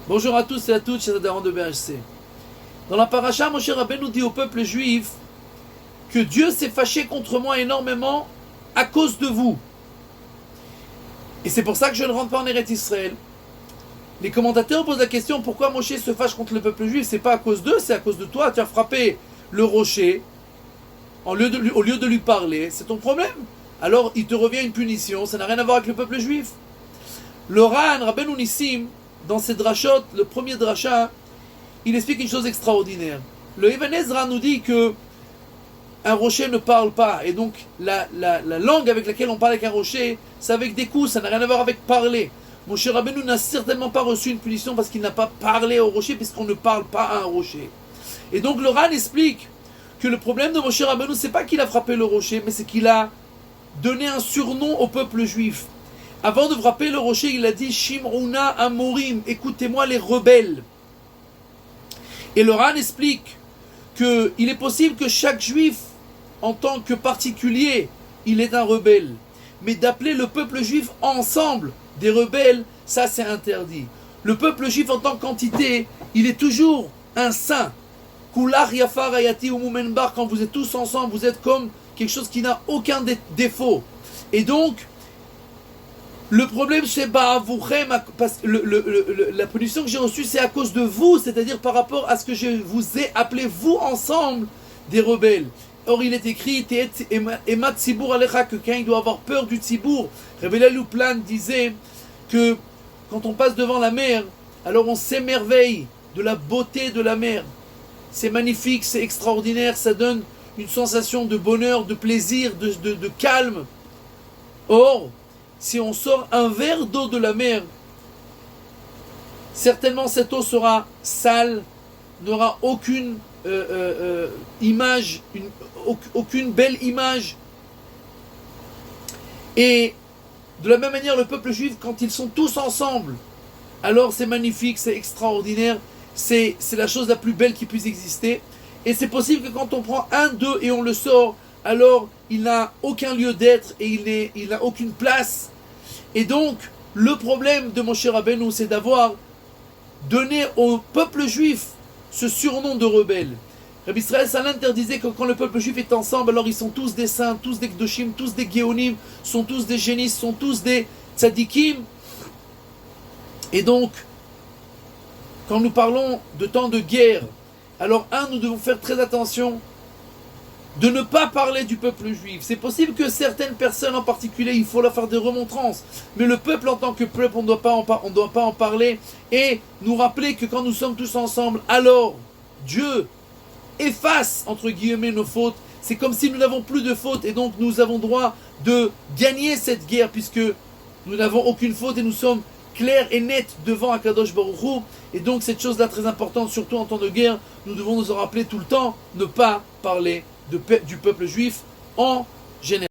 Bonjour à tous et à toutes, chers adhérents de BHC. Dans la paracha, Moshe Rabbeinu dit au peuple juif que Dieu s'est fâché contre moi énormément à cause de vous. Et c'est pour ça que je ne rentre pas en Eretz Israël. Les commentateurs posent la question pourquoi Moshe se fâche contre le peuple juif. C'est pas à cause d'eux, c'est à cause de toi. Tu as frappé le rocher au lieu de lui parler. C'est ton problème. Alors il te revient une punition. Ça n'a rien à voir avec le peuple juif. Le Ran, Rabbeinu Nissim, dans ses drachot, le premier dracha, il explique une chose extraordinaire. Le Even Ezra nous dit que un rocher ne parle pas. Et donc, la langue avec laquelle on parle avec un rocher, c'est avec des coups, ça n'a rien à voir avec parler. Moshe Rabbeinu n'a certainement pas reçu une punition parce qu'il n'a pas parlé au rocher, puisqu'on ne parle pas à un rocher. Et donc, le Ran explique que le problème de Moshe Rabbeinu, c'est pas qu'il a frappé le rocher, mais c'est qu'il a donné un surnom au peuple juif. Avant de frapper le rocher, il a dit Shim'una Amorim, écoutez-moi les rebelles. Et le Ran explique qu'il est possible que chaque juif, en tant que particulier, il est un rebelle. Mais d'appeler le peuple juif ensemble des rebelles, ça c'est interdit. Le peuple juif en tant qu'entité, il est toujours un saint. Kulach Yafar Ayati Umumenbar, quand vous êtes tous ensemble, vous êtes comme quelque chose qui n'a aucun défaut. Et donc, le problème c'est la punition que j'ai reçue c'est à cause de vous, c'est-à-dire par rapport à ce que je vous ai appelé vous ensemble des rebelles. Or il est écrit Emat Tzibour Alecha, que quand il doit avoir peur du Tzibour. Rebbe Louplan disait que quand on passe devant la mer, alors on s'émerveille de la beauté de la mer. C'est magnifique, c'est extraordinaire, ça donne une sensation de bonheur, de plaisir, de calme. Or, si on sort un verre d'eau de la mer, certainement cette eau sera sale, n'aura aucune image, aucune belle image. Et de la même manière, le peuple juif, quand ils sont tous ensemble, alors c'est magnifique, c'est extraordinaire, c'est la chose la plus belle qui puisse exister. Et c'est possible que quand on prend un d'eux et on le sort, alors il n'a aucun lieu d'être et il n'a aucune place. Et donc, le problème de Moshe Rabbeinu, c'est d'avoir donné au peuple juif ce surnom de rebelle. Rabbi Israël Salin disait que quand le peuple juif est ensemble, alors ils sont tous des saints, tous des Kedoshim, tous des Géonim, sont tous des génies, sont tous des tzadikim. Et donc, quand nous parlons de temps de guerre, alors nous devons faire très attention de ne pas parler du peuple juif. C'est possible que certaines personnes en particulier, il faut leur faire des remontrances. Mais le peuple en tant que peuple, on ne doit pas en parler. Et nous rappeler que quand nous sommes tous ensemble, alors Dieu efface, entre guillemets, nos fautes. C'est comme si nous n'avons plus de fautes. Et donc nous avons droit de gagner cette guerre puisque nous n'avons aucune faute et nous sommes clairs et nets devant Akadosh Baruch Hu. Et donc cette chose-là très importante, surtout en temps de guerre, nous devons nous en rappeler tout le temps, ne pas parler du peuple juif en général.